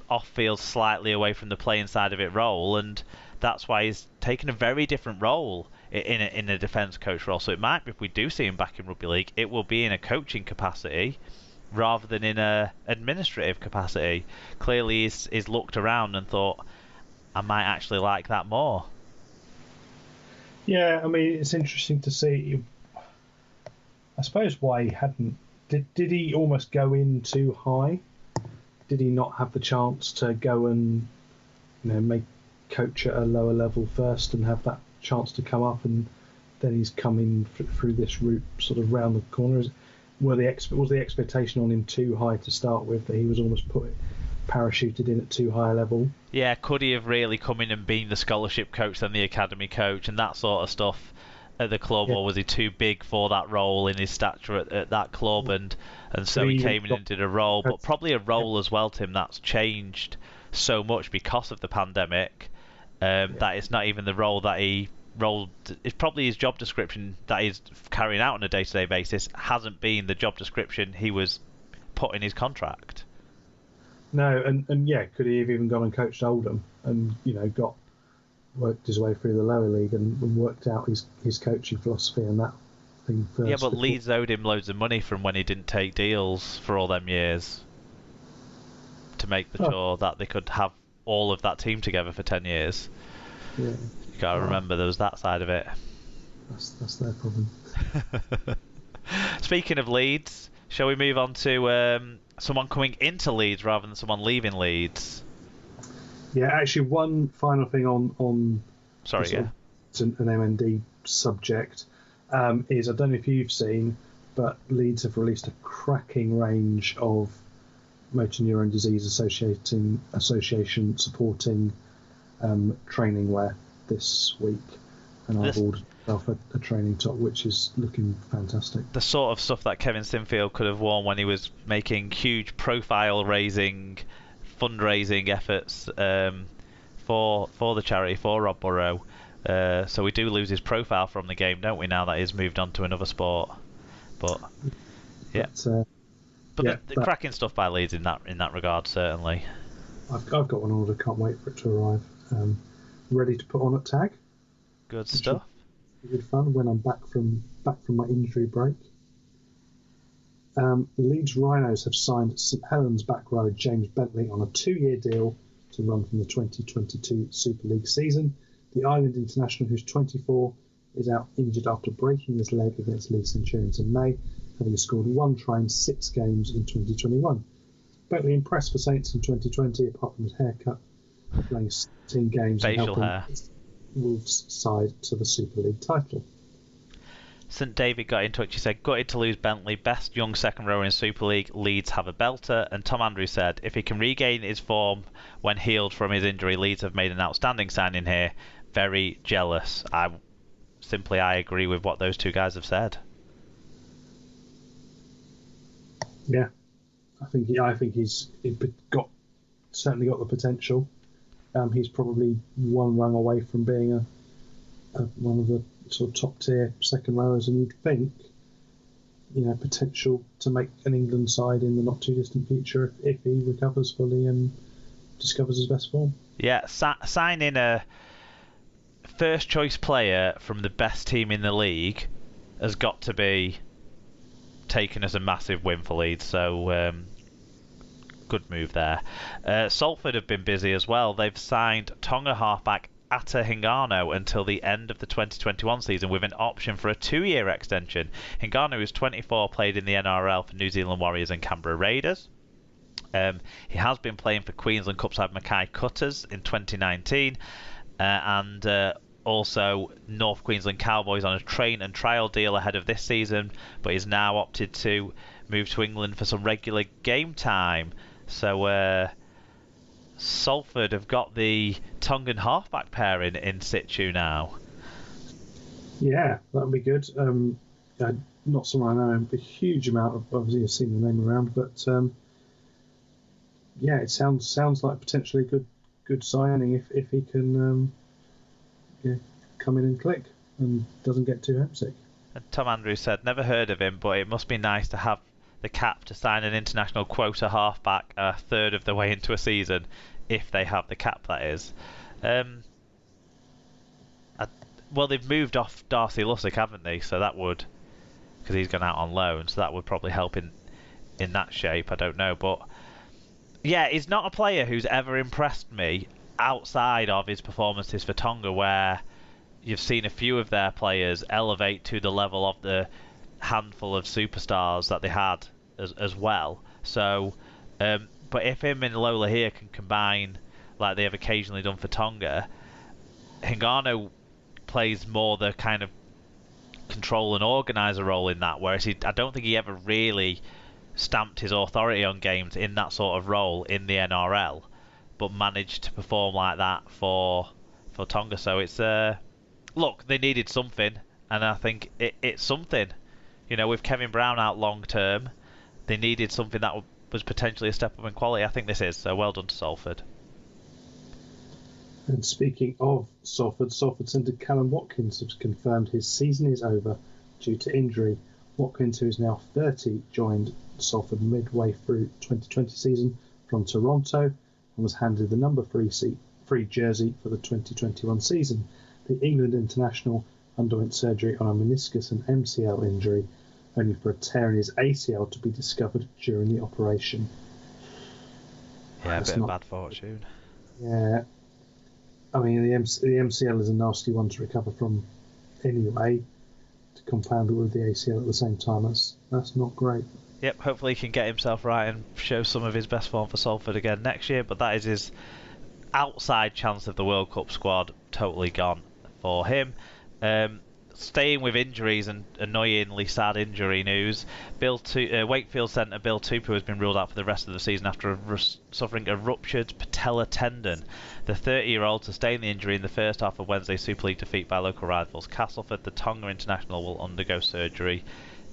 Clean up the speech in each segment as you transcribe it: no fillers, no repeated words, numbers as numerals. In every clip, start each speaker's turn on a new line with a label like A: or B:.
A: off-field, slightly away from the playing side of it role, and that's why he's taken a very different role in a defence coach role. So it might be, if we do see him back in rugby league, it will be in a coaching capacity rather than in a administrative capacity. Clearly he's looked around and thought, I might actually like that more.
B: Yeah, I mean, it's interesting to see. I suppose why he hadn't. Did he almost go in too high? Did he not have the chance to go and make coach at a lower level first and have that chance to come up, and then he's coming through this route sort of round the corner? Was the expectation on him too high to start with, that he was almost parachuted in at too high a level?
A: Yeah, could he have really come in and been the scholarship coach, then the academy coach, and that sort of stuff at the club, or was he too big for that role in his stature at that club, and so he came in and did a role, but probably a role as well, Tim, that's changed so much because of the pandemic, that it's not even the role that he rolled. It's probably his job description that he's carrying out on a day-to-day basis hasn't been the job description he was put in his contract.
B: No, and yeah, could he have even gone and coached Oldham and worked his way through the lower league and worked out his coaching philosophy and that thing first?
A: Yeah, but Leeds owed him loads of money from when he didn't take deals for all them years to make sure that they could have all of that team together for 10 years.
B: Yeah.
A: You gotta remember there was that side of it.
B: That's their problem.
A: Speaking of Leeds, shall we move on to someone coming into Leeds rather than someone leaving Leeds?
B: Yeah, actually, one final thing on
A: Sorry, yeah.
B: An MND subject is, I don't know if you've seen, but Leeds have released a cracking range of motor neurone disease association supporting training wear this week, and I've ordered myself a training top which is looking fantastic.
A: The sort of stuff that Kevin Sinfield could have worn when he was making huge profile raising fundraising efforts for the charity, for Rob Burrow. So we do lose his profile from the game, don't we, now that he's moved on to another sport? But yeah, the cracking stuff by Leeds in that regard, certainly.
B: I've got one order, can't wait for it to arrive. Ready to put on at tag.
A: Good stuff.
B: Good fun when I'm back from my injury break. The Leeds Rhinos have signed St Helens back row James Bentley on a 2-year deal to run from the 2022 Super League season. The Island international, who's 24, is out injured after breaking his leg against Leeds Centurions in May, having scored 1 try in 6 games in 2021. Bentley impressed for Saints in 2020, apart from his haircut, playing 16 games and helping Wolves' side to the Super League title.
A: St David got in touch. He said, gutted to lose Bentley, best young second rower in Super League. Leeds have a belter. And Tom Andrews said, if he can regain his form when healed from his injury, Leeds have made an outstanding signing here. Very jealous. I agree with what those two guys have said.
B: Yeah, I think he's certainly got the potential. He's probably one rung away from being one of the sort of top tier second rowers, and you'd think, potential to make an England side in the not too distant future if he recovers fully and discovers his best form.
A: Yeah, signing a first choice player from the best team in the league has got to be taken as a massive win for Leeds, so good move there. Salford have been busy as well. They've signed Tonga halfback Ata Hingano until the end of the 2021 season with an option for a 2-year extension. Hingano, who's 24, played in the NRL for New Zealand Warriors and Canberra Raiders. He has been playing for Queensland Cup side Mackay Cutters in 2019 and also North Queensland Cowboys on a train and trial deal ahead of this season, but he's now opted to move to England for some regular game time. So Salford have got the Tongan halfback pair in situ now.
B: Yeah, that would be good. Not someone I know a huge amount of. Obviously, I've seen the name around, but yeah, it sounds like potentially a good signing if he can come in and click and doesn't get too homesick.
A: And Tom Andrews said, never heard of him, but it must be nice to have the cap to sign an international quota halfback a third of the way into a season, if they have the cap, that is. Well, they've moved off Darcy Lussick, haven't they? So that would, because he's gone out on loan, so that would probably help in that shape. I don't know, but yeah, he's not a player who's ever impressed me outside of his performances for Tonga, where you've seen a few of their players elevate to the level of the handful of superstars that they had as well. So, but if him and Lola here can combine like they have occasionally done for Tonga, Hingano plays more the kind of control and organiser role in that, whereas I don't think he ever really stamped his authority on games in that sort of role in the NRL, but managed to perform like that for Tonga. So it's look, they needed something, and I think it's something. You know, with Kevin Brown out long term, they needed something that was potentially a step up in quality. I think this is, so well done to Salford.
B: And speaking of Salford centre Callum Watkins has confirmed his season is over due to injury. Watkins, who is now 30, joined Salford midway through 2020 season from Toronto and was handed the number 3 jersey for the 2021 season. The England international underwent surgery on a meniscus and MCL injury, only for a tear in his ACL to be discovered during the operation.
A: Yeah, a bit of bad fortune.
B: Yeah. I mean, the MCL is a nasty one to recover from anyway. To compound it with the ACL at the same time, that's not great.
A: Yep, hopefully he can get himself right and show some of his best form for Salford again next year, but that is his outside chance of the World Cup squad totally gone for him. Staying with injuries and annoyingly sad injury news, Wakefield centre Bill Tupou has been ruled out for the rest of the season after suffering a ruptured patella tendon. The 30-year-old sustained the injury in the first half of Wednesday's Super League defeat by local rivals Castleford. The Tonga international will undergo surgery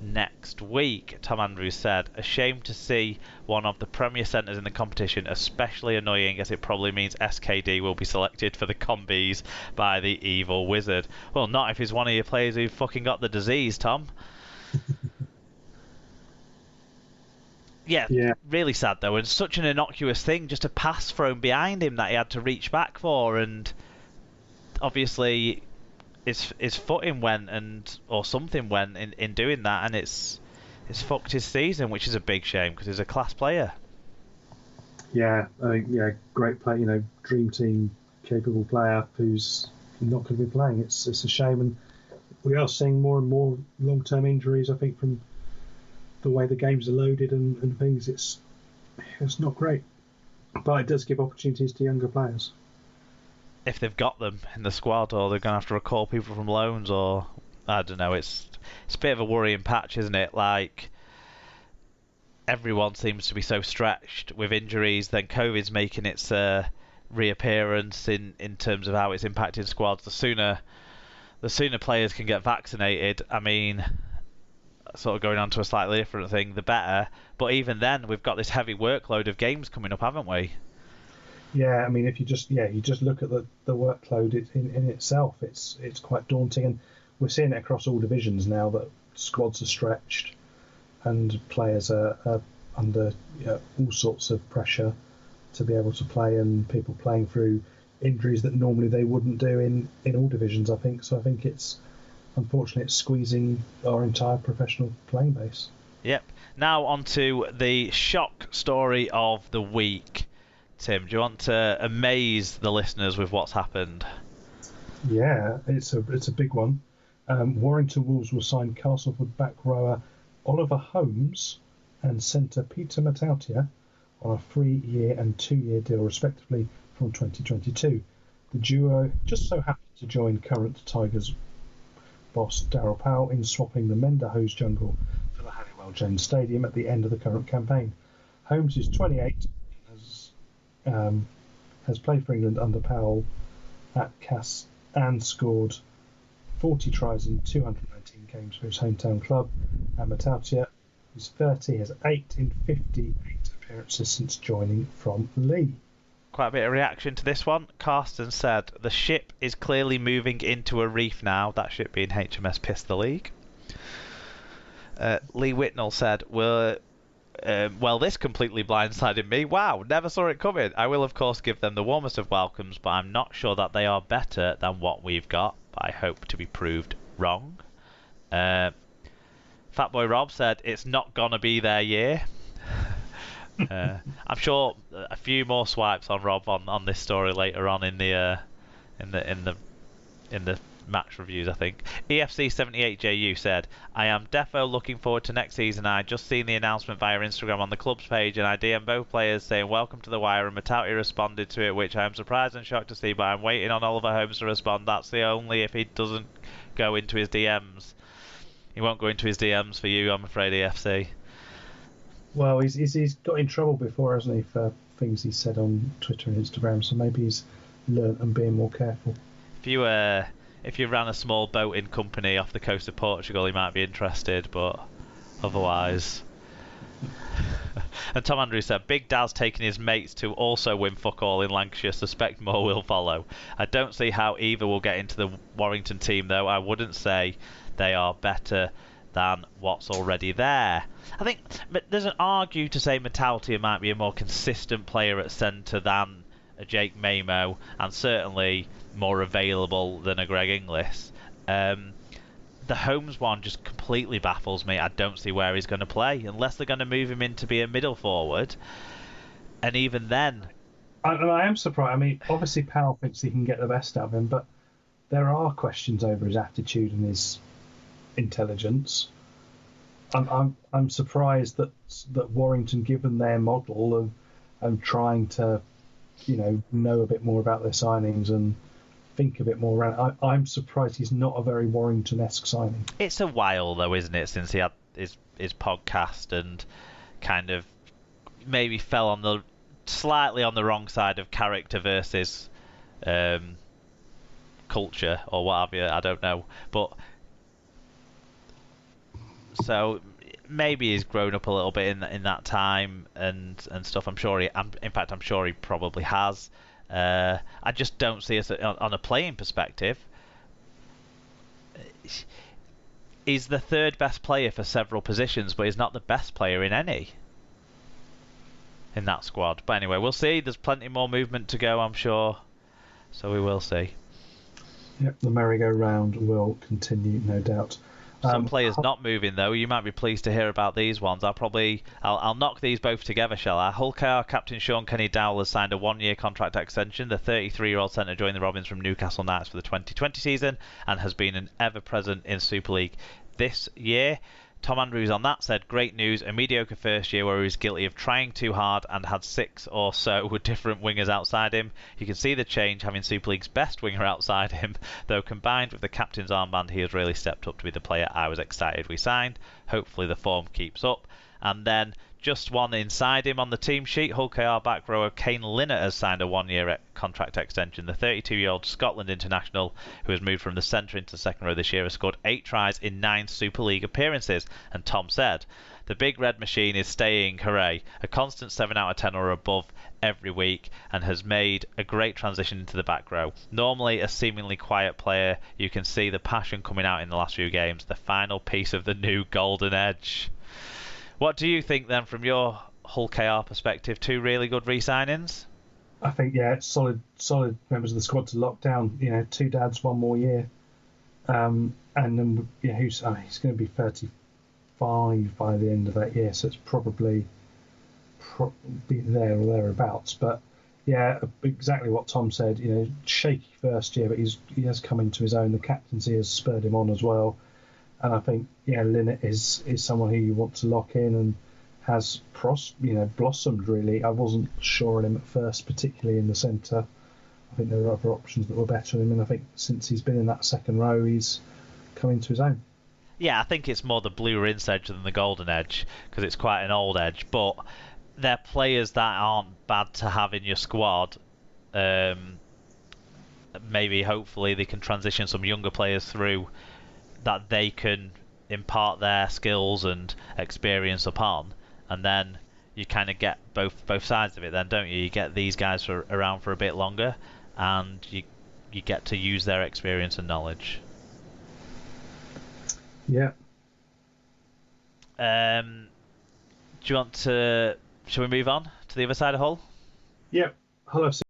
A: next week. Tom Andrews said, "A shame to see one of the premier centres in the competition, especially annoying as it probably means SKD will be selected for the combies by the evil wizard." Well, not if he's one of your players who fucking got the disease, Tom. Yeah, really sad though, and such an innocuous thing, just a pass thrown behind him that he had to reach back for, and obviously his footing went or something went in doing that, and it's fucked his season, which is a big shame because he's a class player.
B: Yeah, great player, dream team capable player who's not going to be playing. It's a shame, and we are seeing more and more long-term injuries. I think from the way the games are loaded and things, it's not great, but it does give opportunities to younger players.
A: If they've got them in the squad, or they're going to have to recall people from loans, or I don't know. It's a bit of a worrying patch, isn't it? Like, everyone seems to be so stretched with injuries. Then COVID's making its reappearance in terms of how it's impacting squads. The sooner players can get vaccinated, I mean, sort of going on to a slightly different thing, the better. But even then, we've got this heavy workload of games coming up, haven't we?
B: Yeah, I mean, if you just look at the workload in itself, it's quite daunting, and we're seeing it across all divisions now that squads are stretched and players are under all sorts of pressure to be able to play, and people playing through injuries that normally they wouldn't do in all divisions, I think. So I think it's squeezing our entire professional playing base.
A: Yep. Now on to the shock story of the week. Tim, do you want to amaze the listeners with what's happened?
B: Yeah, it's a big one. Warrington Wolves will sign Castleford back rower Oliver Holmes and centre Peter Matautia on a 3-year and 2-year deal respectively from 2022. The duo just so happened to join current Tigers boss Darryl Powell in swapping the Mendahose jungle for the Halliwell Jones Stadium at the end of the current campaign. Holmes is 28, has played for England under Powell at Cass and scored 40 tries in 219 games for his hometown club. And Matautia, who's 30, has 8 in 58 appearances since joining from Lee.
A: Quite a bit of reaction to this one. Carsten said, "The ship is clearly moving into a reef now," that ship being HMS Pistol League. Lee Whitnell said, Well, this completely blindsided me. Wow, never saw it coming. I will, of course, give them the warmest of welcomes, but I'm not sure that they are better than what we've got. But I hope to be proved wrong. Fatboy Rob said it's not gonna be their year. I'm sure a few more swipes on Rob on this story later on in the match reviews, I think. EFC78JU said, I am defo looking forward to next season. I just seen the announcement via Instagram on the club's page and I DM both players saying welcome to the wire, and Matauti responded to it, which I am surprised and shocked to see, but I'm waiting on Oliver Holmes to respond. That's the only if he doesn't go into his DMs. He won't go into his DMs for you, I'm afraid, EFC.
B: Well, he's got in trouble before, hasn't he, for things he said on Twitter and Instagram, so maybe he's learnt and being more careful.
A: If you ran a small boating company off the coast of Portugal, he might be interested, but otherwise. And Tom Andrews said, Big Dad's taking his mates to also win fuck all in Lancashire. Suspect more will follow. I don't see how either will get into the Warrington team, though. I wouldn't say they are better than what's already there. I think there's an argue to say Matauti might be a more consistent player at centre than a Jake Mamo, and certainly more available than a Greg Inglis. The Holmes one just completely baffles me. I don't see where he's going to play unless they're going to move him in to be a middle forward, and even then
B: I am surprised. I mean, obviously Powell thinks he can get the best out of him, but there are questions over his attitude and his intelligence. I'm surprised that Warrington, given their model of trying to know a bit more about their signings and think a bit more around, I'm surprised he's not a very Warrington-esque signing.
A: It's a while though, isn't it, since he had his podcast and kind of maybe fell on slightly on the wrong side of character versus culture or what have you. I don't know, but so maybe he's grown up a little bit in that time and stuff. I'm sure I'm sure he probably has. I just don't see us on a playing perspective. He's the third best player for several positions, but he's not the best player in any in that squad. But anyway, we'll see. There's plenty more movement to go, I'm sure. So we will see.
B: Yep, the merry-go-round will continue, no doubt.
A: Some players not moving though. You might be pleased to hear about these ones. I'll knock these both together, shall I? Hull KR captain Sean Kenny Dowell has signed a 1-year contract extension. The 33-year-old centre joined the Robins from Newcastle Knights for the 2020 season and has been an ever-present in Super League this year. Tom Andrews on that said, great news, a mediocre first year where he was guilty of trying too hard and had 6 or so different wingers outside him. You can see the change having Super League's best winger outside him, though combined with the captain's armband he has really stepped up to be the player I was excited we signed. Hopefully the form keeps up. And then just one inside him on the team sheet, Hull KR back rower Kane Linnett has signed a 1-year contract extension. The 32-year-old Scotland international, who has moved from the centre into the second row this year, has scored 8 tries in 9 Super League appearances. And Tom said, the big red machine is staying, hooray, a constant 7 out of 10 or above every week, and has made a great transition into the back row. Normally a seemingly quiet player, you can see the passion coming out in the last few games, the final piece of the new golden edge. What do you think then from your Hull KR perspective? 2 really good re-signings?
B: I think, yeah, solid members of the squad to lock down. 2 dads, 1 more year. And then, he's going to be 35 by the end of that year, so it's probably there or thereabouts. But, yeah, exactly what Tom said. Shaky first year, but he has come into his own. The captaincy has spurred him on as well. And I think, Linnett is someone who you want to lock in and has blossomed, really. I wasn't sure on him at first, particularly in the centre. I think there were other options that were better than him, and I think since he's been in that second row, he's come into his own.
A: Yeah, I think it's more the blue rinse edge than the golden edge, because it's quite an old edge, but they're players that aren't bad to have in your squad. Maybe, hopefully, they can transition some younger players through that they can impart their skills and experience upon, and then you kind of get both sides of it then, don't you? You get these guys around for a bit longer, and you get to use their experience and knowledge.
B: Yeah.
A: Do you want to? Shall we move on to the other side of Hull?
B: Yep. Hull FC